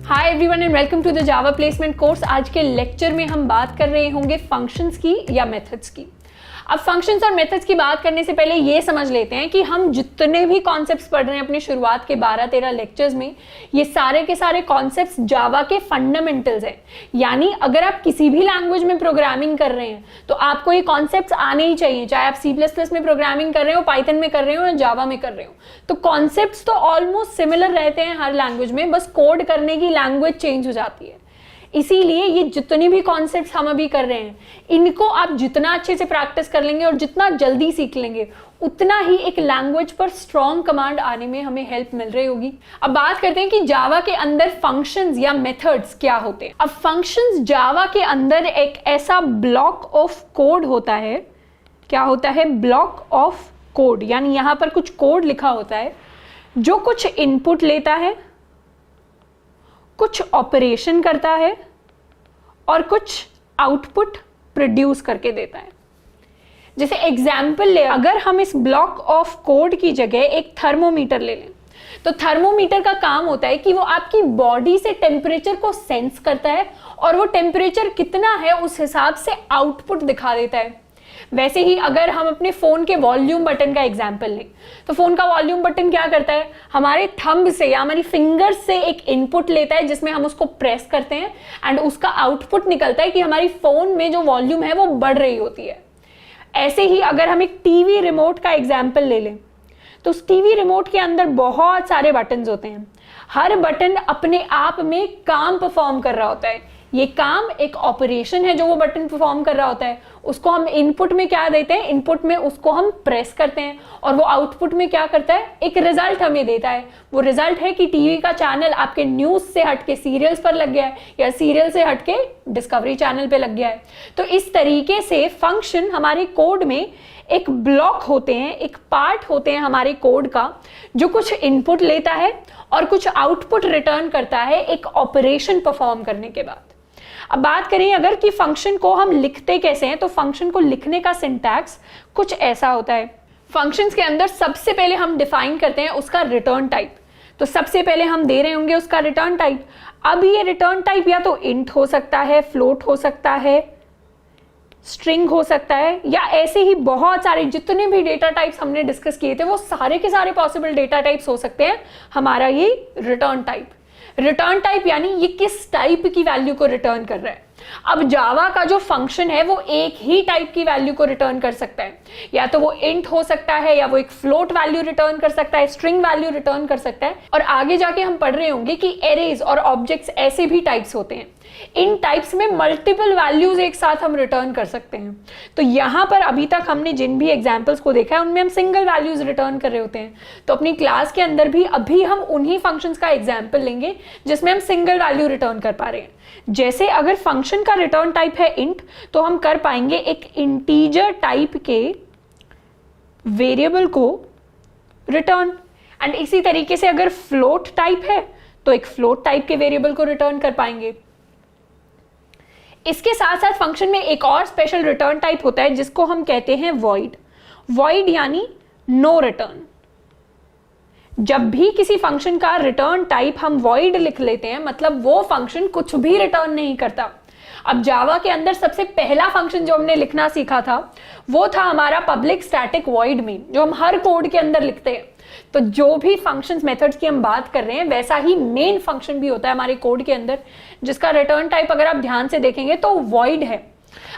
Hi everyone and welcome to the Java placement course. आज के lecture में हम बात कर रहे होंगे फंक्शंस की या मेथड्स की। अब फंक्शंस और मेथड्स की बात करने से पहले ये समझ लेते हैं कि हम जितने भी कॉन्सेप्ट्स पढ़ रहे हैं अपनी शुरुआत के 12-13 लेक्चर्स में, ये सारे के सारे कॉन्सेप्ट्स जावा के फंडामेंटल्स हैं। यानी अगर आप किसी भी लैंग्वेज में प्रोग्रामिंग कर रहे हैं तो आपको ये कॉन्सेप्ट्स आने ही चाहिए, चाहे आप C++ में प्रोग्रामिंग कर रहे हो, पाइथन में कर रहे हो या जावा में कर रहे हो। तो कॉन्सेप्ट्स तो ऑलमोस्ट सिमिलर रहते हैं हर लैंग्वेज में, बस कोड करने की लैंग्वेज चेंज हो जाती है। इसीलिए ये जितने भी कॉन्सेप्ट्स हम अभी कर रहे हैं, इनको आप जितना अच्छे से प्रैक्टिस कर लेंगे और जितना जल्दी सीख लेंगे, उतना ही एक लैंग्वेज पर स्ट्रॉन्ग कमांड आने में हमें हेल्प मिल रही होगी। अब बात करते हैं कि जावा के अंदर फंक्शंस या मेथड्स क्या होते हैं। अब फंक्शंस जावा के अंदर एक ऐसा ब्लॉक ऑफ कोड होता है। क्या होता है? Block of code. यानी यहां पर कुछ कोड लिखा होता है जो कुछ इनपुट लेता है, कुछ ऑपरेशन करता है और कुछ आउटपुट प्रोड्यूस करके देता है। जैसे एग्जाम्पल ले, अगर हम इस ब्लॉक ऑफ कोड की जगह एक थर्मोमीटर ले लें, तो थर्मोमीटर का काम होता है कि वो आपकी बॉडी से टेम्परेचर को सेंस करता है और वो टेम्परेचर कितना है उस हिसाब से आउटपुट दिखा देता है। वैसे ही अगर हम अपने फोन के वॉल्यूम बटन का एग्जांपल लें, तो फोन का वॉल्यूम बटन क्या करता है? हमारे थंब से या हमारी फिंगर से एक इनपुट लेता है जिसमें हम उसको प्रेस करते हैं एंड उसका आउटपुट निकलता है कि हमारी फोन में जो वॉल्यूम है वो बढ़ रही होती है। ऐसे ही अगर हम एक टीवी रिमोट का एग्जाम्पल ले लें, तो उस टीवी रिमोट के अंदर बहुत सारे बटन्स होते हैं। हर बटन अपने आप में काम परफॉर्म कर रहा होता है। ये काम एक ऑपरेशन है जो वो बटन परफॉर्म कर रहा होता है। उसको हम इनपुट में क्या देते हैं? इनपुट में उसको हम प्रेस करते हैं और वो आउटपुट में क्या करता है? एक रिजल्ट हमें देता है। वो रिजल्ट है कि टीवी का चैनल आपके न्यूज से हटके सीरियल्स पर लग गया है या सीरियल से हटके डिस्कवरी चैनल पे लग गया है। तो इस तरीके से फंक्शन हमारे कोड में एक ब्लॉक होते हैं, एक पार्ट होते हैं हमारे कोड का, जो कुछ इनपुट लेता है और कुछ आउटपुट रिटर्न करता है एक ऑपरेशन परफॉर्म करने के बाद। अब बात करें अगर कि फंक्शन को हम लिखते कैसे हैं, तो फंक्शन को लिखने का सिंटैक्स कुछ ऐसा होता है। फंक्शंस के अंदर सबसे पहले हम डिफाइन करते हैं उसका रिटर्न टाइप। तो सबसे पहले हम दे रहे होंगे उसका रिटर्न टाइप। अब ये रिटर्न टाइप या तो इंट हो सकता है, फ्लोट हो सकता है, स्ट्रिंग हो सकता है, या ऐसे ही बहुत सारे जितने भी डेटा टाइप्स हमने डिस्कस किए थे वो सारे के सारे पॉसिबल डेटा टाइप्स हो सकते हैं हमारा ये रिटर्न टाइप। रिटर्न टाइप यानी ये किस टाइप की वैल्यू को रिटर्न कर रहा है। अब जावा का जो फंक्शन है वो एक ही टाइप की वैल्यू को रिटर्न कर सकता है, या तो वो इंट हो सकता है या वो एक फ्लोट वैल्यू रिटर्न कर सकता है, स्ट्रिंग वैल्यू रिटर्न कर सकता है। और आगे जाके हम पढ़ रहे होंगे कि एरेज और ऑब्जेक्ट्स ऐसे भी टाइप्स होते हैं। इन टाइप्स में मल्टीपल वैल्यूज एक साथ हम रिटर्न कर सकते हैं। तो यहां पर अभी तक हमने जिन भी एग्जांपल्स को देखा है उनमें हम सिंगल वैल्यूज रिटर्न कर रहे होते हैं। तो अपनी क्लास के अंदर भी अभी हम उन्हीं फंक्शंस का एग्जांपल लेंगे जिसमें हम सिंगल वैल्यू रिटर्न कर पा रहे हैं। जैसे अगर फंक्शन का रिटर्न टाइप है इंट, तो हम कर पाएंगे एक इंटीजर टाइप के वेरिएबल को रिटर्न। एंड इसी तरीके से अगर फ्लोट टाइप है तो एक फ्लोट टाइप के वेरिएबल को रिटर्न कर पाएंगे। इसके साथ साथ फंक्शन में एक और स्पेशल रिटर्न टाइप होता है जिसको हम कहते हैं वॉइड। वॉइड यानी नो रिटर्न। जब भी किसी फंक्शन का रिटर्न टाइप हम वॉइड लिख लेते हैं, मतलब वो फंक्शन कुछ भी रिटर्न नहीं करता। अब जावा के अंदर सबसे पहला फंक्शन जो हमने लिखना सीखा था वो था हमारा पब्लिक स्टैटिक वॉइड मेन, जो हम हर कोड के अंदर लिखते हैं। तो जो भी फंक्शंस मेथड्स की हम बात कर रहे हैं वैसा ही मेन फंक्शन भी होता है हमारे कोड के अंदर, जिसका रिटर्न टाइप अगर आप ध्यान से देखेंगे तो वॉइड है।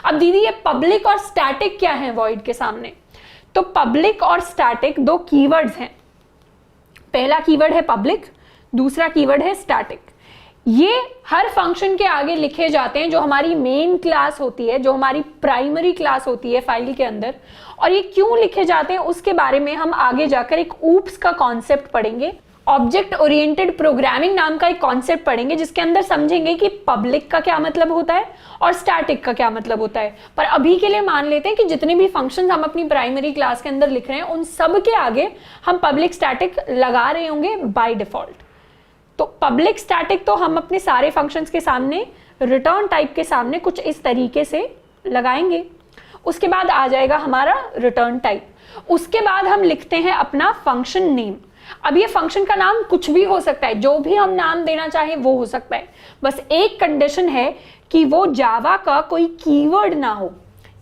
अब दीदी ये पब्लिक और स्टैटिक क्या है वॉइड के सामने? तो पब्लिक और स्टैटिक दो कीवर्ड्स हैं। पहला कीवर्ड है पब्लिक, दूसरा कीवर्ड है स्टैटिक। ये हर फंक्शन के आगे लिखे जाते हैं जो हमारी मेन क्लास होती है, जो हमारी प्राइमरी क्लास होती है फाइल के अंदर। और ये क्यों लिखे जाते हैं उसके बारे में हम आगे जाकर एक ऊप्स का कॉन्सेप्ट पढ़ेंगे। ऑब्जेक्ट ओरिएंटेड प्रोग्रामिंग नाम का एक कॉन्सेप्ट पढ़ेंगे जिसके अंदर समझेंगे कि पब्लिक का क्या मतलब होता है और स्टैटिक का क्या मतलब होता है। पर अभी के लिए मान लेते हैं कि जितने भी फंक्शंस हम अपनी प्राइमरी क्लास के अंदर लिख रहे हैं उन सब के आगे हम पब्लिक स्टैटिक लगा रहे होंगे बाय डिफॉल्ट। तो पब्लिक स्टैटिक तो हम अपने सारे फंक्शंस के सामने रिटर्न टाइप के सामने कुछ इस तरीके से लगाएंगे। उसके बाद आ जाएगा हमारा रिटर्न टाइप। उसके बाद हम लिखते हैं अपना फंक्शन नेम। अब ये फंक्शन का नाम कुछ भी हो सकता है, जो भी हम नाम देना चाहें वो हो सकता है, बस एक कंडीशन है कि वो जावा का कोई कीवर्ड ना हो।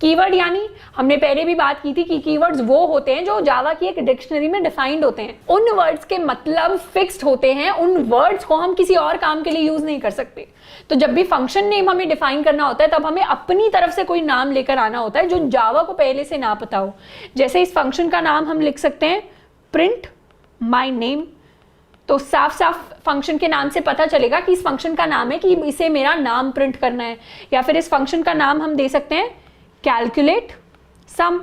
कीवर्ड यानी हमने पहले भी बात की थी कि कीवर्ड्स वो होते हैं जो जावा की एक डिक्शनरी में डिफाइंड होते हैं, उन वर्ड्स के मतलब फिक्स्ड होते हैं, उन वर्ड्स को हम किसी और काम के लिए यूज नहीं कर सकते। तो जब भी फंक्शन नेम हमें डिफाइन करना होता है तब हमें अपनी तरफ से कोई नाम लेकर आना होता है जो जावा को पहले से ना पता हो। जैसे इस फंक्शन का नाम हम लिख सकते हैं प्रिंट माई नेम, तो साफ साफ फंक्शन के नाम से पता चलेगा कि इस फंक्शन का नाम है कि इसे मेरा नाम प्रिंट करना है। या फिर इस फंक्शन का नाम हम दे सकते हैं कैलकुलेट सम,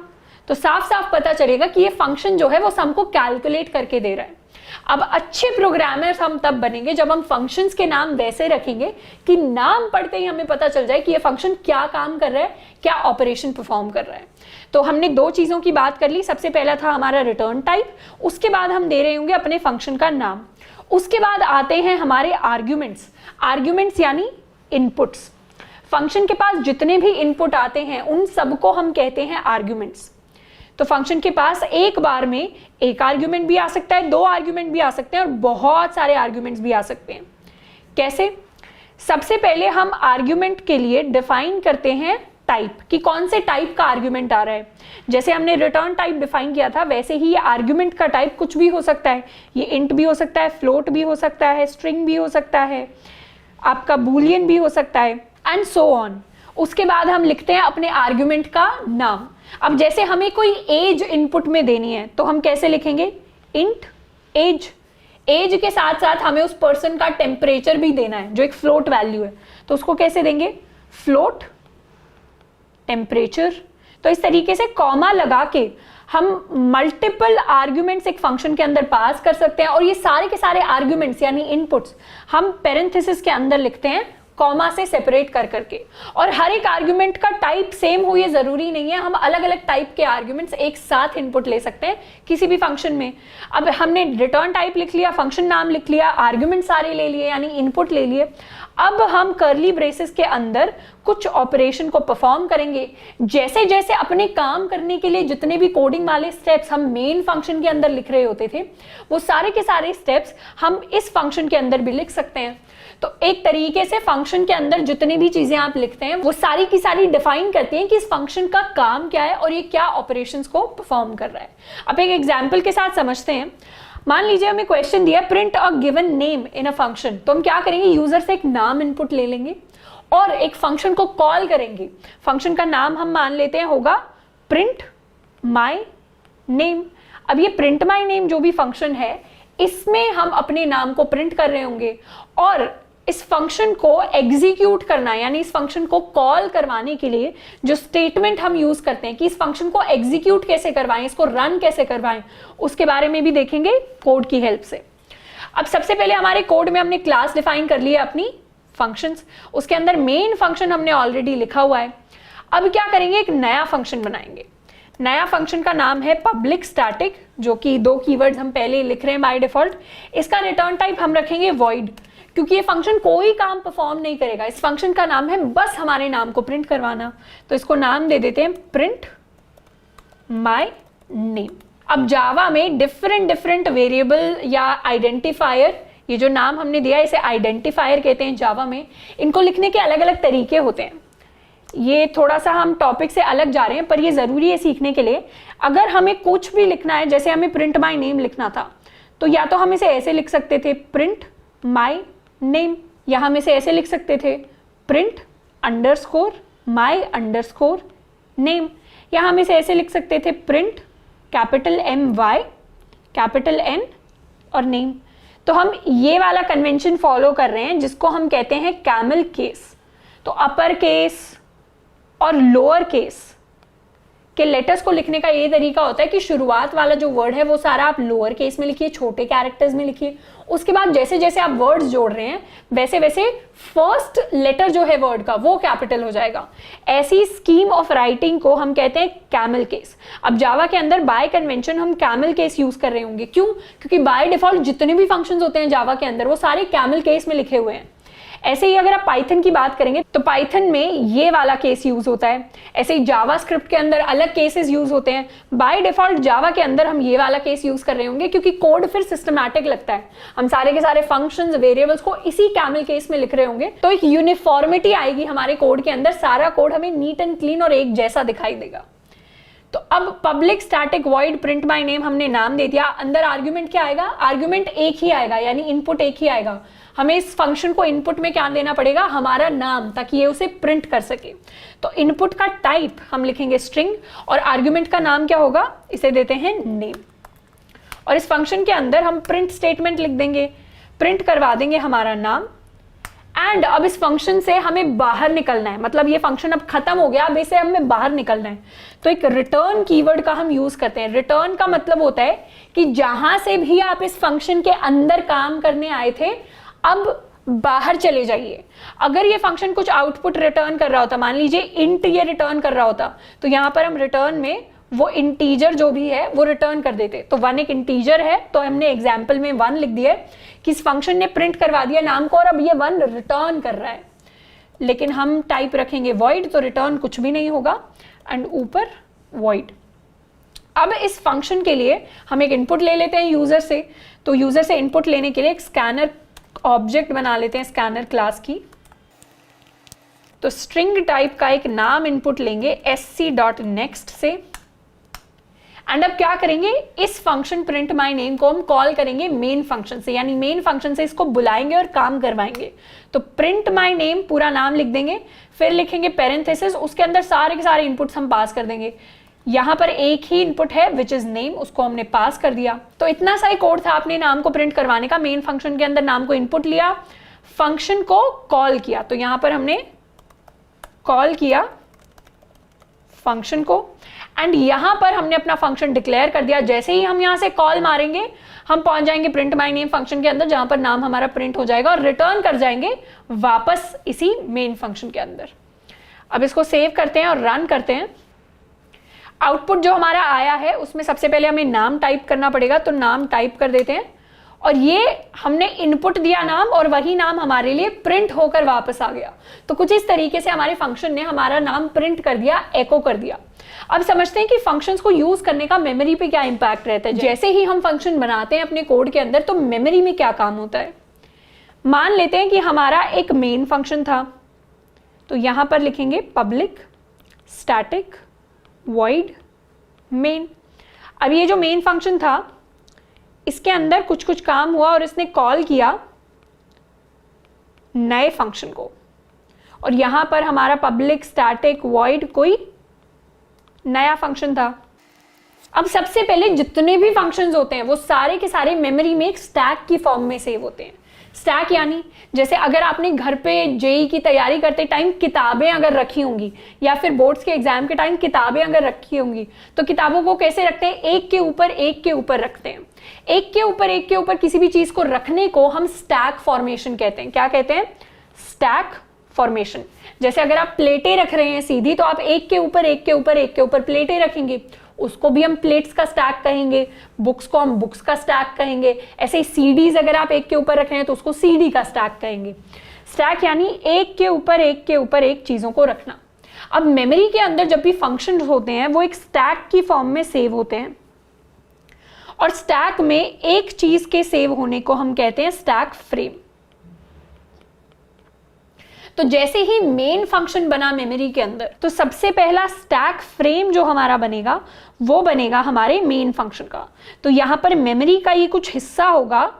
तो साफ साफ पता चलेगा कि ये फंक्शन जो है वो सम को कैलकुलेट करके दे रहा है। अब अच्छे प्रोग्रामर्स हम तब बनेंगे जब हम फंक्शंस के नाम वैसे रखेंगे कि नाम पढ़ते ही हमें पता चल जाए कि ये फंक्शन क्या काम कर रहा है, क्या ऑपरेशन परफॉर्म कर रहा है। तो हमने दो चीजों की बात कर ली, सबसे पहला था हमारा रिटर्न टाइप, उसके बाद हम दे रहे होंगे अपने फंक्शन का नाम, उसके बाद आते हैं हमारे आर्ग्यूमेंट्स। आर्ग्यूमेंट्स यानी इनपुट्स। फंक्शन के पास जितने भी इनपुट आते हैं उन सबको हम कहते हैं आर्ग्यूमेंट्स। तो फंक्शन के पास एक बार में एक आर्ग्यूमेंट भी आ सकता है, दो आर्ग्यूमेंट भी आ सकते हैं और बहुत सारे आर्ग्यूमेंट्स भी आ सकते हैं। कैसे? सबसे पहले हम आर्ग्यूमेंट के लिए डिफाइन करते हैं टाइप, कि कौन से टाइप का आर्ग्यूमेंट आ रहा है। जैसे हमने रिटर्न टाइप डिफाइन किया था वैसे ही ये आर्ग्यूमेंट का टाइप कुछ भी हो सकता है। ये इंट भी हो सकता है, फ्लोट भी हो सकता है, स्ट्रिंग भी हो सकता है, आपका बूलियन भी हो सकता है, एंड सो ऑन। उसके बाद हम लिखते हैं अपने आर्ग्यूमेंट का नाम। अब जैसे हमें कोई एज इनपुट में देनी है तो हम कैसे लिखेंगे? Int as. एज के साथ साथ हमें उस पर्सन का टेम्परेचर भी देना है जो एक फ्लोट वैल्यू है, तो उसको कैसे देंगे? Float temperature. तो इस तरीके से कॉमा लगा के हम मल्टीपल आर्ग्यूमेंट्स एक फंक्शन के अंदर पास कर सकते हैं, और ये सारे के सारे आर्ग्यूमेंट्स यानी इनपुट्स हम पेरेंथेसिस के अंदर लिखते हैं कॉमा से सेपरेट कर करके। और हर एक आर्ग्यूमेंट का टाइप सेम हो ये जरूरी नहीं है, हम अलग अलग टाइप के आर्ग्यूमेंट्स एक साथ इनपुट ले सकते हैं किसी भी फंक्शन में। अब हमने रिटर्न टाइप लिख लिया, फंक्शन नाम लिख लिया, आर्ग्यूमेंट सारे ले लिए यानी इनपुट ले लिए। अब हम कर्ली ब्रेसेस के अंदर कुछ ऑपरेशन को परफॉर्म करेंगे। जैसे जैसे अपने काम करने के लिए जितने भी कोडिंग वाले स्टेप्स हम मेन फंक्शन के अंदर लिख रहे होते थे, वो सारे के सारे स्टेप्स हम इस फंक्शन के अंदर भी लिख सकते हैं। तो एक तरीके से फंक्शन के अंदर जितनी भी चीजें आप लिखते हैं वो सारी की सारी डिफाइन करती हैं कि इस फंक्शन का काम क्या है और ये क्या ऑपरेशंस को परफॉर्म कर रहा है। अब एक एग्जांपल के साथ समझते हैं। मान लीजिए हमें क्वेश्चन दिया print a given name in a function, तो हम क्या करेंगे? यूजर से एक नाम इनपुट ले लेंगे और एक फंक्शन को कॉल करेंगे। फंक्शन का नाम हम मान लेते हैं होगा प्रिंट माई नेम। अब ये प्रिंट माई नेम जो भी फंक्शन है इसमें हम अपने नाम को प्रिंट कर रहे होंगे, और इस फंक्शन को एग्जीक्यूट करना यानी इस फंक्शन को कॉल करवाने के लिए जो स्टेटमेंट हम यूज करते हैं कि इस फंक्शन को एग्जीक्यूट कैसे करवाएं, इसको रन कैसे करवाएं, उसके बारे में भी देखेंगे कोड की हेल्प से। अब सबसे पहले हमारे कोड में हमने क्लास डिफाइन कर लिया अपनी फंक्शंस, उसके अंदर मेन फंक्शन हमने ऑलरेडी लिखा हुआ है। अब क्या करेंगे? एक नया फंक्शन बनाएंगे। नया फंक्शन का नाम है पब्लिक स्टैटिक, जो कि दो कीवर्ड्स हम पहले लिख रहे हैं बाय डिफॉल्ट। इसका रिटर्न टाइप हम रखेंगे वॉइड, क्योंकि ये फंक्शन कोई काम परफॉर्म नहीं करेगा। इस फंक्शन का नाम है बस हमारे नाम को प्रिंट करवाना, तो इसको नाम दे देते हैं प्रिंट माई नेम। अब जावा में डिफरेंट वेरिएबल या आइडेंटिफायर, ये जो नाम हमने दिया इसे आइडेंटिफायर कहते हैं जावा में, इनको लिखने के अलग अलग तरीके होते हैं। ये थोड़ा सा हम टॉपिक से अलग जा रहे हैं पर ये जरूरी है सीखने के लिए। अगर हमें कुछ भी लिखना है, जैसे हमें प्रिंट माई नेम लिखना था, तो या तो हम इसे ऐसे लिख सकते थे प्रिंट माई नेम, या हम इसे ऐसे लिख सकते थे प्रिंट अंडरस्कोर माई अंडरस्कोर नेम, या हम इसे ऐसे लिख सकते थे print capital MY capital N और नेम। तो हम ये वाला कन्वेंशन फॉलो कर रहे हैं जिसको हम कहते हैं कैमल केस। तो अपर केस और लोअर केस के लेटर्स को लिखने का ये तरीका होता है कि शुरुआत वाला जो वर्ड है वो सारा आप लोअर केस में लिखिए, छोटे कैरेक्टर्स में लिखिए। उसके बाद जैसे जैसे आप वर्ड्स जोड़ रहे हैं वैसे वैसे फर्स्ट लेटर जो है वर्ड का वो कैपिटल हो जाएगा। ऐसी स्कीम ऑफ राइटिंग को हम कहते हैं कैमल केस। अब जावा के अंदर बाय कन्वेंशन हम कैमल केस यूज कर रहे होंगे। क्यों? क्योंकि बाय डिफॉल्ट जितने भी फंक्शंस होते हैं जावा के अंदर वो सारे कैमल केस में लिखे हुए हैं। ऐसे ही अगर आप पाइथन की बात करेंगे तो पाइथन में ये वाला केस यूज होता है। ऐसे ही जावास्क्रिप्ट के अंदर अलग केसेस यूज होते हैं। बाय डिफॉल्ट जावा के अंदर हम ये वाला केस यूज कर रहे होंगे क्योंकि कोड फिर सिस्टमैटिक लगता है। हम सारे के सारे फंक्शंस, वेरिएबल्स को इसी कैमल केस में लिख रहे होंगे, तो एक यूनिफॉर्मिटी आएगी हमारे कोड के अंदर। सारा कोड हमें नीट एंड क्लीन और एक जैसा दिखाई देगा। तो अब public static void print by name हमने नाम दे दिया। अंदर आर्ग्यूमेंट क्या आएगा? आर्ग्यूमेंट एक ही आएगा, यानी इनपुट एक ही आएगा। हमें इस फंक्शन को इनपुट में क्या देना पड़ेगा? हमारा नाम, ताकि ये उसे प्रिंट कर सके। तो इनपुट का टाइप हम लिखेंगे स्ट्रिंग और आर्ग्यूमेंट का नाम क्या होगा? इसे देते हैं नेम। और इस फंक्शन के अंदर हम प्रिंट स्टेटमेंट लिख देंगे, प्रिंट करवा देंगे हमारा नाम। एंड अब इस फंक्शन से हमें बाहर निकलना है, मतलब ये फंक्शन अब खत्म हो गया, अब इसे हमें बाहर निकलना है। तो एक रिटर्न कीवर्ड का हम यूज करते हैं। रिटर्न का मतलब होता है कि जहां से भी आप इस फंक्शन के अंदर काम करने आए थे, अब बाहर चले जाइए। अगर ये फंक्शन कुछ आउटपुट रिटर्न कर रहा होता, मान लीजिए इंट ये रिटर्न कर रहा होता, तो यहां पर हम रिटर्न में वो इंटीजर जो भी है वो रिटर्न कर देते। तो 1 एक इंटीजर है, तो हमने एग्जाम्पल में 1 लिख दिया है कि इस फंक्शन ने प्रिंट करवा दिया नाम को और अब ये 1 रिटर्न कर रहा है। लेकिन हम टाइप रखेंगे वॉइड, तो रिटर्न कुछ भी नहीं होगा, एंड ऊपर वॉइड। अब इस फंक्शन के लिए हम एक इनपुट ले लेते हैं यूजर से। तो यूजर से इनपुट लेने के लिए एक स्कैनर ऑब्जेक्ट बना लेते हैं, स्कैनर क्लास की। तो स्ट्रिंग टाइप का एक नाम इनपुट लेंगे sc.next से। एंड अब क्या करेंगे? इस फंक्शन प्रिंट माय नेम को हम कॉल करेंगे मेन फंक्शन से, यानी मेन फंक्शन से इसको बुलाएंगे और काम करवाएंगे। तो प्रिंट माय नेम पूरा नाम लिख देंगे, फिर लिखेंगे पैरेंथेसिस, उसके अंदर सारे के सारे इनपुट्स हम पास कर देंगे। यहां पर एक ही इनपुट है विच इज नेम, उसको हमने पास कर दिया। तो इतना सा ही कोड था अपने नाम को प्रिंट करवाने का। मेन फंक्शन के अंदर नाम को इनपुट लिया, फंक्शन को कॉल किया। तो यहां पर हमने कॉल किया फंक्शन को, एंड यहां पर हमने अपना फंक्शन डिक्लेयर कर दिया। जैसे ही हम यहां से कॉल मारेंगे, हम पहुंच जाएंगे प्रिंट माय नेम फंक्शन के अंदर, जहां पर नाम हमारा प्रिंट हो जाएगा और रिटर्न कर जाएंगे वापस इसी मेन फंक्शन के अंदर। अब इसको सेव करते हैं और रन करते हैं। आउटपुट जो हमारा आया है उसमें सबसे पहले हमें नाम टाइप करना पड़ेगा, तो नाम टाइप कर देते हैं। और ये हमने इनपुट दिया नाम, और वही नाम हमारे लिए प्रिंट होकर वापस आ गया। तो कुछ इस तरीके से हमारे फंक्शन ने हमारा नाम प्रिंट कर दिया, एको कर दिया। अब समझते हैं कि फंक्शंस को यूज करने का मेमोरी पे क्या इंपैक्ट रहता है। जैसे ही हम फंक्शन बनाते हैं अपने कोड के अंदर, तो मेमोरी में क्या काम होता है। मान लेते हैं कि हमारा एक मेन फंक्शन था, तो यहां पर लिखेंगे पब्लिक स्टैटिक वॉइड मेन। अब ये जो मेन फंक्शन था, इसके अंदर कुछ कुछ काम हुआ और इसने कॉल किया नए फंक्शन को, और यहां पर हमारा पब्लिक स्टैटिक वॉइड कोई नया फंक्शन था। अब सबसे पहले जितने भी फंक्शंस होते हैं वो सारे के सारे मेमोरी में एक स्टैक की फॉर्म में सेव होते हैं। स्टैक यानी जैसे अगर आपने घर पे जेई की तैयारी करते टाइम किताबें अगर रखी होंगी, या फिर बोर्ड्स के एग्जाम के टाइम किताबें अगर रखी होंगी, तो किताबों को कैसे रखते हैं? एक के ऊपर एक के ऊपर रखते हैं। एक के ऊपर एक के ऊपर किसी भी चीज को रखने को हम स्टैक फॉर्मेशन कहते हैं। क्या कहते हैं? Stack formation. जैसे अगर आप प्लेटें रख रहे हैं सीधी, तो आप एक के ऊपर एक के ऊपर एक के ऊपर प्लेटें रखेंगे, उसको भी हम प्लेट्स का स्टैक कहेंगे। बुक्स को हम बुक्स का स्टैक कहेंगे। ऐसे ही सीडीज अगर आप एक के ऊपर रख रहे हैं तो उसको सीडी का स्टैक कहेंगे। स्टैक यानी एक के ऊपर एक चीजों को रखना। अब मेमोरी के अंदर जब भी फंक्शन होते हैं वो एक स्टैक की फॉर्म में सेव होते हैं, और स्टैक में एक चीज के सेव होने को हम कहते हैं स्टैक फ्रेम। तो जैसे ही मेन फंक्शन बना मेमोरी के अंदर, तो सबसे पहला स्टैक फ्रेम जो हमारा बनेगा वो बनेगा हमारे मेन फंक्शन का। तो यहां पर मेमोरी का ये कुछ हिस्सा होगा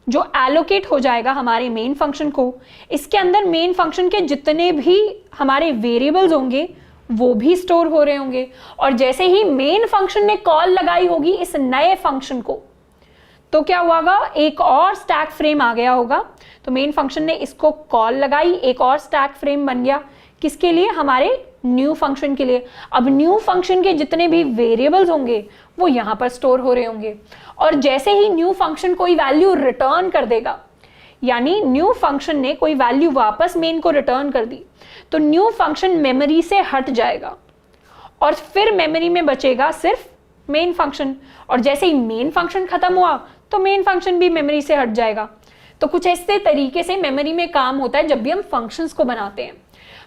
जो एलोकेट हो जाएगा हमारे मेन फंक्शन को। इसके अंदर मेन फंक्शन के जितने भी हमारे वेरिएबल्स होंगे वो भी स्टोर हो रहे होंगे, और जैसे ही मेन फंक्शन ने कॉल लगाई होगी इस नए फंक्शन को, तो क्या हुआ? एक और स्टैक फ्रेम आ गया होगा। तो मेन फंक्शन ने इसको कॉल लगाई, एक और स्टैक फ्रेम बन गया। किसके लिए? हमारे न्यू फंक्शन के लिए। अब न्यू फंक्शन के जितने भी वेरिएबल्स होंगे वो यहां पर स्टोर हो रहे होंगे, और जैसे ही न्यू फंक्शन कोई वैल्यू रिटर्न कर देगा, यानी न्यू फंक्शन ने कोई वैल्यू वापस मेन को रिटर्न कर दी, तो न्यू फंक्शन मेमोरी से हट जाएगा और फिर मेमोरी में बचेगा सिर्फ मेन फंक्शन। और जैसे ही मेन फंक्शन खत्म हुआ तो मेन फंक्शन भी मेमोरी से हट जाएगा। तो कुछ ऐसे तरीके से मेमोरी में काम होता है जब भी हम फंक्शंस को बनाते हैं।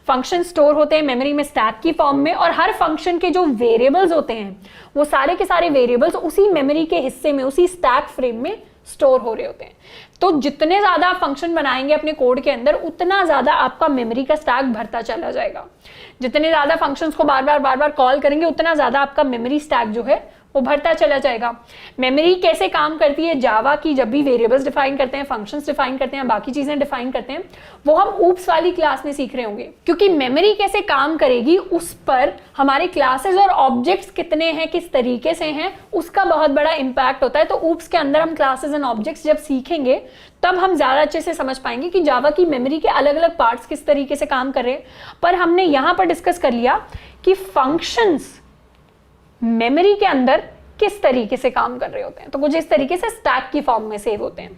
फंक्शन स्टोर होते हैं मेमोरी में स्टैक की फॉर्म में, और हर फंक्शन के जो वेरिएबल्स होते हैं वो सारे के सारे वेरिएबल्स उसी मेमोरी के हिस्से में, उसी स्टैक फ्रेम में स्टोर हो रहे होते हैं। तो जितने ज्यादा आप फंक्शन बनाएंगे अपने कोड के अंदर, उतना ज्यादा आपका मेमोरी का स्टैक भरता चला जाएगा। जितने ज्यादा फंक्शंस को बार बार कॉल करेंगे, उतना ज्यादा आपका मेमोरी स्टैक जो है वो भरता चला जाएगा। मेमोरी कैसे काम करती है जावा की, जब भी वेरिएबल्स डिफाइन करते हैं, फंक्शंस डिफाइन करते हैं, बाकी चीजें डिफाइन करते हैं, वो हम ऊप्स वाली क्लास में सीख रहे होंगे। क्योंकि मेमोरी कैसे काम करेगी उस पर हमारे क्लासेस और ऑब्जेक्ट्स कितने हैं, किस तरीके से हैं, उसका बहुत बड़ा इंपैक्ट होता है। तो ऊप्स के अंदर हम क्लासेस एंड ऑब्जेक्ट्स जब सीखेंगे तब हम ज्यादा अच्छे से समझ पाएंगे कि जावा की मेमोरी के अलग अलग पार्ट्स किस तरीके से काम कर रहे हैं। पर हमने यहां पर डिस्कस कर लिया कि फंक्शंस मेमोरी के अंदर किस तरीके से काम कर रहे होते हैं। तो कुछ इस तरीके से स्टैक की फॉर्म में सेव होते हैं।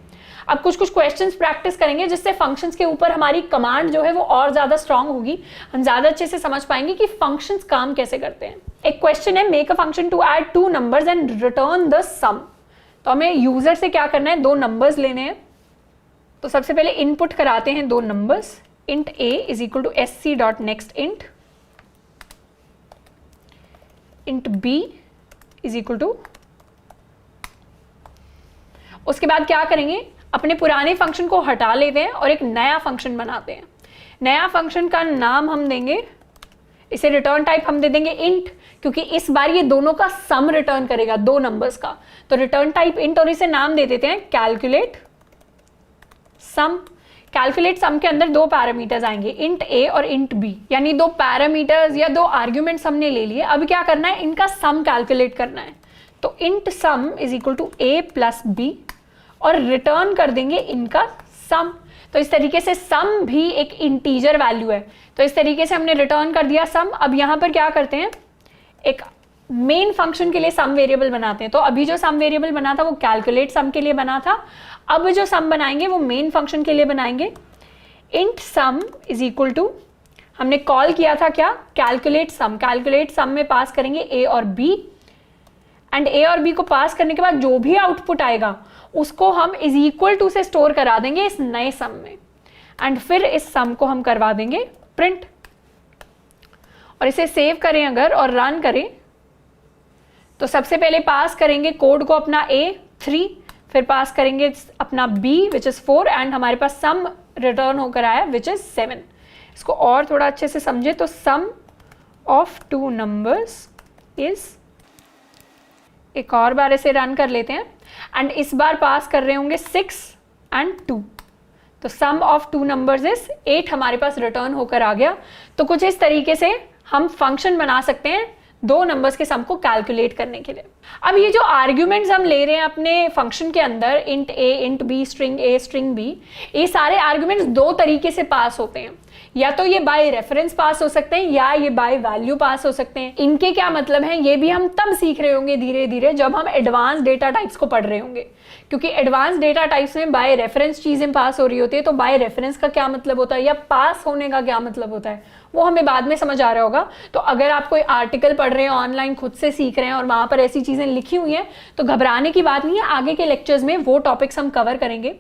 अब कुछ क्वेश्चंस प्रैक्टिस करेंगे जिससे फंक्शंस के ऊपर हमारी कमांड जो है वो और ज्यादा स्ट्रांग होगी, हम ज्यादा अच्छे से समझ पाएंगे कि फंक्शंस काम कैसे करते हैं। एक क्वेश्चन है, make a function to add 2 numbers and return the sum. तो हमें यूजर से क्या करना है, 2 नंबर्स लेने हैं। तो सबसे पहले इनपुट कराते हैं 2 numbers, int a is equal to sc.next int b is equal to, उसके बाद क्या करेंगे, अपने पुराने फंक्शन को हटा लेते हैं और एक नया फंक्शन बनाते हैं। नया फंक्शन का नाम हम देंगे, इसे रिटर्न टाइप हम दे देंगे int, क्योंकि इस बार ये दोनों का सम रिटर्न करेगा, 2 नंबर्स का। तो रिटर्न टाइप int और इसे नाम दे देते हैं कैलकुलेट सम। कैलकुलेट सम के अंदर 2 पैरामीटर्स आएंगे, int a और int b, यानी 2 पैरामीटर्स या 2 आर्ग्यूमेंट्स हमने ले लिए। अब क्या करना है, इनका सम कैलकुलेट करना है। तो int sum is equal to a plus b और रिटर्न कर देंगे इनका सम। तो इस तरीके से सम भी एक इंटीजर वैल्यू है, तो इस तरीके से हमने रिटर्न कर दिया सम। अब यहां पर क्या करते हैं, एक मेन फंक्शन के लिए सम वेरिएबल बनाते हैं। तो अभी जो सम वेरिएबल बना था वो कैलकुलेट सम के लिए बना था, अब जो सम बनाएंगे वो मेन फंक्शन के लिए बनाएंगे। int sum is equal to, हमने कॉल किया था क्या, कैलकुलेट सम। कैलकुलेट सम में पास करेंगे a और b, एंड a और b को पास करने के बाद जो भी आउटपुट आएगा उसको हम इज इक्वल टू से स्टोर करा देंगे इस नए सम में, एंड फिर इस सम को हम करवा देंगे प्रिंट। और इसे सेव करें अगर और रन करें, तो सबसे पहले पास करेंगे कोड को अपना a 3, फिर पास करेंगे अपना b विच इज 4, एंड हमारे पास सम रिटर्न होकर आया विच इज 7। इसको और थोड़ा अच्छे से समझे तो सम ऑफ 2 नंबर्स इज, एक और बार इसे रन कर लेते हैं, एंड इस बार पास कर रहे होंगे 6 एंड 2। तो सम ऑफ 2 नंबर्स इज 8 हमारे पास रिटर्न होकर आ गया। तो कुछ इस तरीके से हम फंक्शन बना सकते हैं 2 नंबर्स के सम को कैलकुलेट करने के लिए। अब ये जो आर्ग्यूमेंट्स हम ले रहे हैं अपने फंक्शन के अंदर, int a, int b, string a, string b, ये सारे आर्ग्यूमेंट्स 2 तरीके से पास होते हैं। या तो ये बाय रेफरेंस पास हो सकते हैं या ये बाय वैल्यू पास हो सकते हैं। इनके क्या मतलब है ये भी हम तब सीख रहे होंगे धीरे धीरे जब हम एडवांस डेटा टाइप्स को पढ़ रहे होंगे, क्योंकि एडवांस डेटा टाइप्स में बाय रेफरेंस चीजें पास हो रही होती है। तो बाय रेफरेंस का क्या मतलब होता है या पास होने का क्या मतलब होता है वो हमें बाद में समझ आ रहा होगा। तो अगर आप कोई आर्टिकल पढ़ रहे हैं, ऑनलाइन खुद से सीख रहे हैं और वहां पर ऐसी चीजें लिखी हुई हैं, तो घबराने की बात नहीं है, आगे के लेक्चर्स में वो टॉपिक्स हम कवर करेंगे।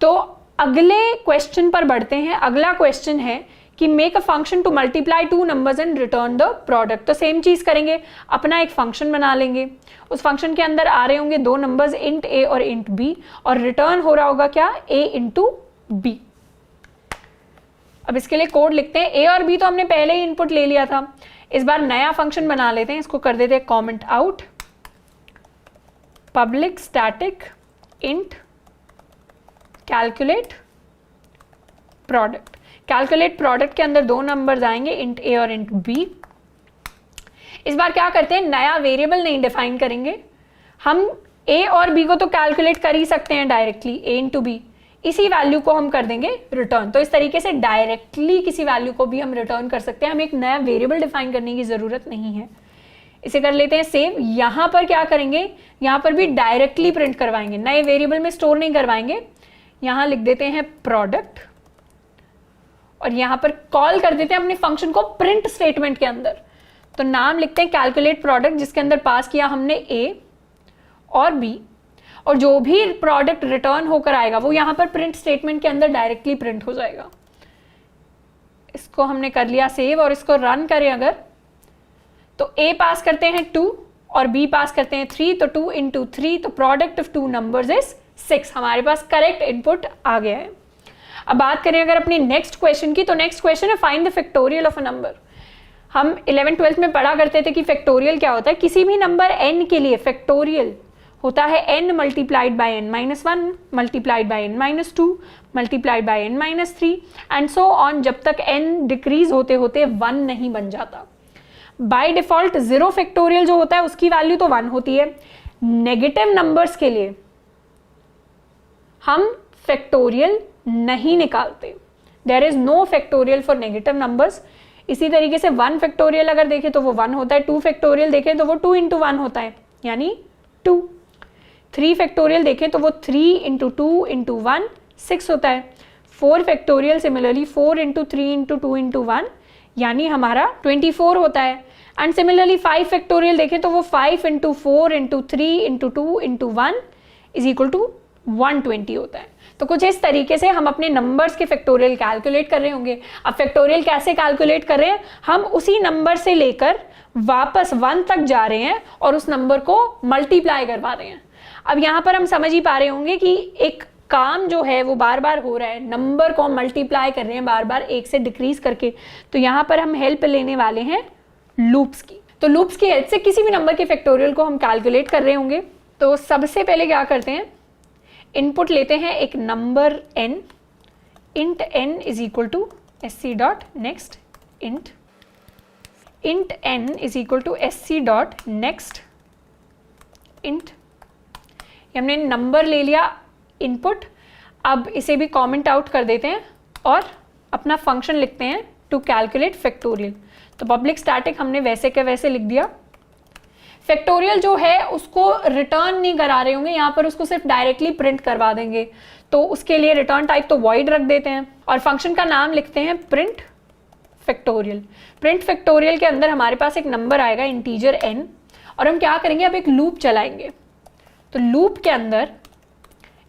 तो अगले क्वेश्चन पर बढ़ते हैं। अगला क्वेश्चन है कि make a function to multiply 2 numbers and return the product. तो सेम चीज करेंगे, अपना एक फंक्शन बना लेंगे, उस फंक्शन के अंदर आ रहे होंगे 2 नंबर्स int a और int b, और रिटर्न हो रहा होगा क्या, a इंटू b। अब इसके लिए कोड लिखते हैं। a और b तो हमने पहले ही इनपुट ले लिया था, इस बार नया फंक्शन बना लेते हैं, इसको कर देते हैं comment out public static int calculate product. Calculate product के अंदर 2 नंबर्स आएंगे int a और int b। इस बार क्या करते हैं, नया वेरिएबल नहीं डिफाइन करेंगे, हम a और b को तो कैलकुलेट कर ही सकते हैं डायरेक्टली, a इंटू b, इसी वैल्यू को हम कर देंगे रिटर्न। तो इस तरीके से डायरेक्टली किसी वैल्यू को भी हम रिटर्न कर सकते हैं, हमें एक नया वेरिएबल डिफाइन करने की जरूरत नहीं है। इसे कर लेते हैं सेव। यहां पर क्या करेंगे, यहां पर भी डायरेक्टली प्रिंट करवाएंगे, नए वेरिएबल में स्टोर नहीं करवाएंगे। यहां लिख देते हैं प्रोडक्ट और यहां पर कॉल कर देते हैं अपने फंक्शन को प्रिंट स्टेटमेंट के अंदर। तो नाम लिखते हैं कैलकुलेट प्रोडक्ट, जिसके अंदर पास किया हमने a और b, और जो भी प्रोडक्ट रिटर्न होकर आएगा वो यहाँ पर प्रिंट स्टेटमेंट के अंदर डायरेक्टली प्रिंट हो जाएगा। इसको हमने कर लिया सेव और इसको रन करें अगर, तो A पास करते हैं 2 और B पास करते हैं 3, तो 2 into 3, तो प्रोडक्ट ऑफ 2 नंबर्स इज 6। हमारे पास करेक्ट इनपुट आ गया है। अब बात करें अगर अपनी नेक्स्ट क्वेश्चन की, तो नेक्स्ट क्वेश्चन है find the factorial of a number. हम 11th-12th में पढ़ा करते थे कि फैक्टोरियल क्या होता है। किसी भी नंबर n के लिए फैक्टोरियल होता है n multiplied by n-1 multiplied by n-2 multiplied by n-3 and so on, जब तक n डिक्रीज होते होते 1 नहीं बन जाता। बाय डिफॉल्ट 0 फैक्टोरियल जो होता है उसकी वैल्यू तो 1 होती है। नेगेटिव नंबर्स के लिए हम फैक्टोरियल नहीं निकालते। There is no factorial for negative numbers. इसी तरीके से 1 फैक्टोरियल अगर देखें तो वो 1 होता है, 2 फैक्टोरियल देखें तो वो 2 into 1 होता है यानी 2, 3 फैक्टोरियल देखें तो वो 3 into 2 into 1 6 होता है, 4 factorial similarly 4 into 3 into 2 into 1 यानी हमारा 24 होता है। एंड सिमिलरली 5 फैक्टोरियल देखें तो वो 5 into 4 into 3 into 2 into 1 is equal to 120 होता है। तो कुछ इस तरीके से हम अपने नंबर्स के फैक्टोरियल कैलकुलेट कर रहे होंगे। अब फैक्टोरियल कैसे कैलकुलेट कर रहे हैं, हम उसी नंबर से लेकर वापस 1 तक जा रहे हैं और उस नंबर को मल्टीप्लाई करवा रहे हैं। अब यहाँ पर हम समझ ही पा रहे होंगे कि एक काम जो है वो बार बार हो रहा है, नंबर को मल्टीप्लाई कर रहे हैं बार बार 1 से डिक्रीज करके। तो यहाँ पर हम हेल्प लेने वाले हैं लूप्स की। तो लूप्स की हेल्प से किसी भी नंबर के फैक्टोरियल को हम कैलकुलेट कर रहे होंगे। तो सबसे पहले क्या करते हैं, इनपुट लेते हैं एक number n, int n is equal to sc dot next int n is equal to sc dot next int। हमने नंबर ले लिया इनपुट। अब इसे भी कमेंट आउट कर देते हैं और अपना फंक्शन लिखते हैं टू कैलकुलेट फैक्टोरियल। तो पब्लिक स्टैटिक हमने वैसे के वैसे लिख दिया। फैक्टोरियल जो है उसको रिटर्न नहीं करा रहे होंगे, यहाँ पर उसको सिर्फ डायरेक्टली प्रिंट करवा देंगे। तो उसके लिए रिटर्न टाइप तो वॉइड रख देते हैं और फंक्शन का नाम लिखते हैं प्रिंट फैक्टोरियल। प्रिंट फैक्टोरियल के अंदर हमारे पास एक नंबर आएगा इंटीजर n और हम क्या करेंगे, अब एक लूप चलाएंगे। तो लूप के अंदर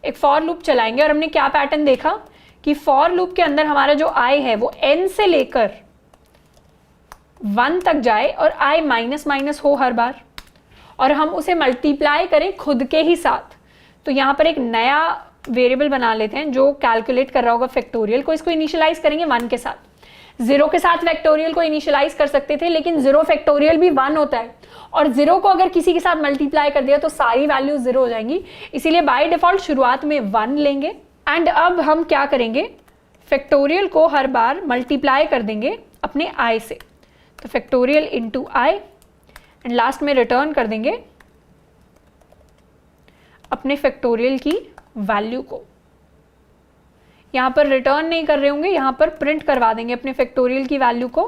एक फॉर लूप चलाएंगे और हमने क्या पैटर्न देखा कि फॉर लूप के अंदर हमारा जो i है वो n से लेकर 1 तक जाए और i माइनस माइनस हो हर बार और हम उसे मल्टीप्लाई करें खुद के ही साथ। तो यहाँ पर एक नया वेरिएबल बना लेते हैं जो कैलकुलेट कर रहा होगा फैक्टोरियल को। इसको इनिशियलाइज करेंगे 1 के साथ। 0 के साथ फैक्टोरियल को इनिशियलाइज कर सकते थे, लेकिन 0 फैक्टोरियल भी 1 होता है और 0 को अगर किसी के साथ मल्टीप्लाई कर दिया तो सारी वैल्यू 0 हो जाएंगी। इसीलिए बाय डिफॉल्ट शुरुआत में 1 लेंगे। एंड अब हम क्या करेंगे, फैक्टोरियल को हर बार मल्टीप्लाई कर देंगे अपने i से। तो factorial into i and last में रिटर्न कर देंगे अपने फैक्टोरियल की वैल्यू को। यहां पर रिटर्न नहीं कर रहे होंगे, यहां पर प्रिंट करवा देंगे अपने फैक्टोरियल की वैल्यू को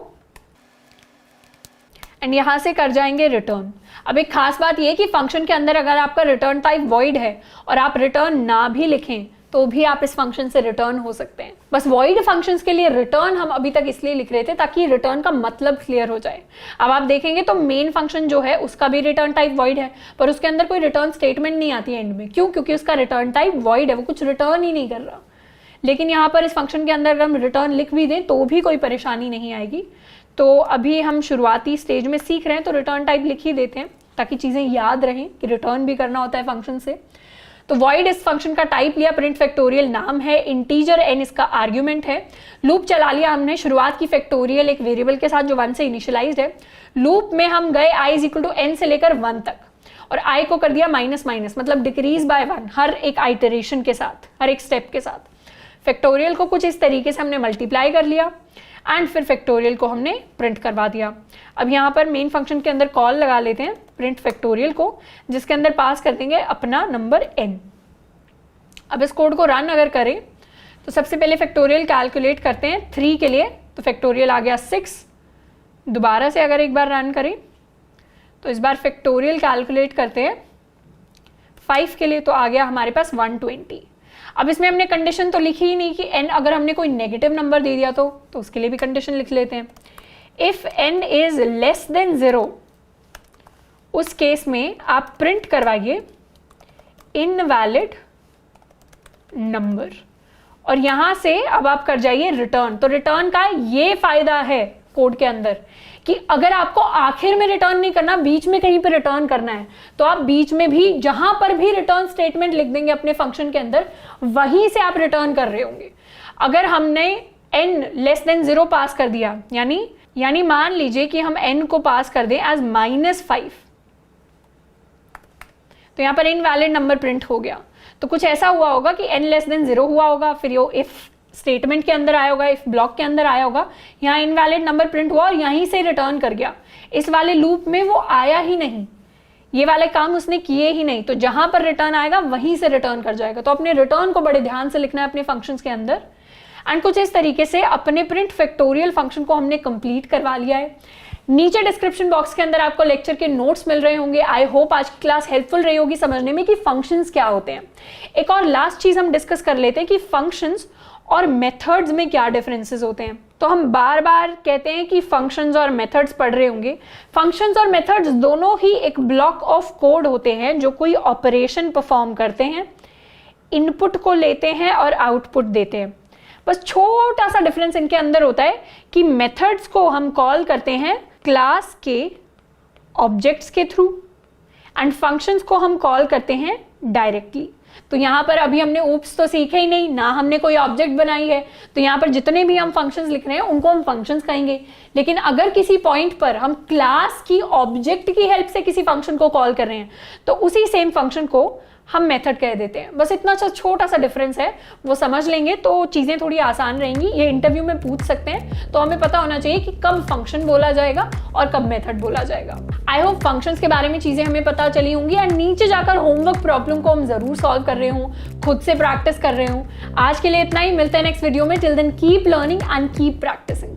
एंड यहां से कर जाएंगे रिटर्न। अब एक खास बात यह कि फंक्शन के अंदर अगर आपका रिटर्न टाइप वॉइड है और आप रिटर्न ना भी लिखें तो भी आप इस फंक्शन से रिटर्न हो सकते हैं। बस वॉइड फंक्शंस के लिए रिटर्न हम अभी तक इसलिए लिख रहे थे ताकि रिटर्न का मतलब क्लियर हो जाए। अब आप देखेंगे तो मेन फंक्शन जो है उसका भी रिटर्न टाइप वॉइड है, पर उसके अंदर कोई रिटर्न स्टेटमेंट नहीं आती है एंड में। क्यों? क्योंकि उसका रिटर्न टाइप वॉइड है, वो कुछ रिटर्न ही नहीं कर रहा। लेकिन यहाँ पर इस फंक्शन के अंदर अगर हम रिटर्न लिख भी दें तो भी कोई परेशानी नहीं आएगी। तो अभी हम शुरुआती स्टेज में सीख रहे हैं, तो रिटर्न टाइप लिख ही देते हैं ताकि चीज़ें याद रहें कि रिटर्न भी करना होता है फंक्शन से। तो वॉइड इस फंक्शन का टाइप लिया, प्रिंट फैक्टोरियल नाम है, इंटीजर n इसका आर्ग्यूमेंट है। लूप चला लिया हमने शुरुआत की फैक्टोरियल एक वेरिएबल के साथ जो 1 से इनिशियलाइज्ड है। लूप में हम गए i is equal to n से लेकर 1 तक और i को कर दिया माइनस माइनस, मतलब डिक्रीज बाय 1 हर एक आइटरेशन के साथ, हर एक स्टेप के साथ। फैक्टोरियल को कुछ इस तरीके से हमने मल्टीप्लाई कर लिया एंड फिर फैक्टोरियल को हमने प्रिंट करवा दिया। अब यहाँ पर मेन फंक्शन के अंदर कॉल लगा लेते हैं प्रिंट फैक्टोरियल को, जिसके अंदर पास कर देंगे अपना नंबर n। अब इस कोड को रन अगर करें तो सबसे पहले फैक्टोरियल कैलकुलेट करते हैं 3 के लिए, तो फैक्टोरियल आ गया 6। दोबारा से अगर एक बार रन करें तो इस बार फैक्टोरियल कैलकुलेट करते हैं 5 के लिए, तो आ गया हमारे पास 120। अब इसमें हमने कंडीशन तो लिखी ही नहीं कि n अगर हमने कोई नेगेटिव नंबर दे दिया तो उसके लिए भी कंडीशन लिख लेते हैं। If n is less than 0, उस केस में आप प्रिंट करवाइए इनवैलिड नंबर। और यहां से अब आप कर जाइए रिटर्न। तो रिटर्न का ये फायदा है कोड के अंदर कि अगर आपको आखिर में रिटर्न नहीं करना, बीच में कहीं पे रिटर्न करना है, तो आप बीच में भी जहां पर भी रिटर्न स्टेटमेंट लिख देंगे अपने फंक्शन के अंदर, वहीं से आप रिटर्न कर रहे होंगे। अगर हमने n लेस देन 0 पास कर दिया, यानी मान लीजिए कि हम n को पास कर दें एज -5, तो यहां पर इनवैलिड नंबर प्रिंट हो गया। तो कुछ ऐसा हुआ होगा कि n लेस देन 0 हुआ होगा, फिर वो इफ स्टेटमेंट के अंदर आया होगा, इफ ब्लॉक के अंदर आया होगा, यहाँ इनवैलिड नंबर प्रिंट हुआ और यहीं से रिटर्न कर गया। इस वाले लूप में वो आया ही नहीं, ये वाले काम उसने किए ही नहीं, तो जहां पर रिटर्न आएगा वहीं से रिटर्न कर जाएगा। तो अपने रिटर्न को बड़े ध्यान से लिखना है अपने फंक्शंस के अंदर। एंड कुछ इस तरीके से अपने प्रिंट फैक्टोरियल फंक्शन को हमने कंप्लीट करवा लिया है। नीचे डिस्क्रिप्शन बॉक्स के अंदर आपको लेक्चर के नोट्स मिल रहे होंगे। आई होप आज की क्लास हेल्पफुल रही होगी समझने में कि फंक्शंस क्या होते हैं। एक और लास्ट चीज हम डिस्कस कर लेते हैं कि फंक्शंस और मेथड्स में क्या डिफरेंसेस होते हैं। तो हम बार बार कहते हैं कि फंक्शंस और मेथड्स पढ़ रहे होंगे। फंक्शंस और मेथड्स दोनों ही एक ब्लॉक ऑफ कोड होते हैं जो कोई ऑपरेशन परफॉर्म करते हैं, इनपुट को लेते हैं और आउटपुट देते हैं। बस छोटा सा डिफरेंस इनके अंदर होता है कि मेथड्स को हम कॉल करते हैं क्लास के ऑब्जेक्ट्स के थ्रू एंड फंक्शंस को हम कॉल करते हैं डायरेक्टली। तो यहाँ पर अभी हमने ऊप्स तो सीखे ही नहीं ना, हमने कोई ऑब्जेक्ट बनाई है, तो यहाँ पर जितने भी हम फंक्शंस लिख रहे हैं उनको हम फंक्शंस कहेंगे। लेकिन अगर किसी पॉइंट पर हम क्लास की ऑब्जेक्ट की हेल्प से किसी फंक्शन को कॉल कर रहे हैं तो उसी सेम फंक्शन को हम मेथड कह देते हैं। बस इतना छोटा सा डिफरेंस है, वो समझ लेंगे तो चीजें थोड़ी आसान रहेंगी। ये इंटरव्यू में पूछ सकते हैं, तो हमें पता होना चाहिए कि कब फंक्शन बोला जाएगा और कब मेथड बोला जाएगा। आई होप फंक्शंस के बारे में चीजें हमें पता चली होंगी। एंड नीचे जाकर होमवर्क प्रॉब्लम को हम जरूर सॉल्व कर रहे हूँ, खुद से प्रैक्टिस कर रहे हूँ। आज के लिए इतना ही, मिलते हैं नेक्स्ट वीडियो में। Till then keep learning and keep practising.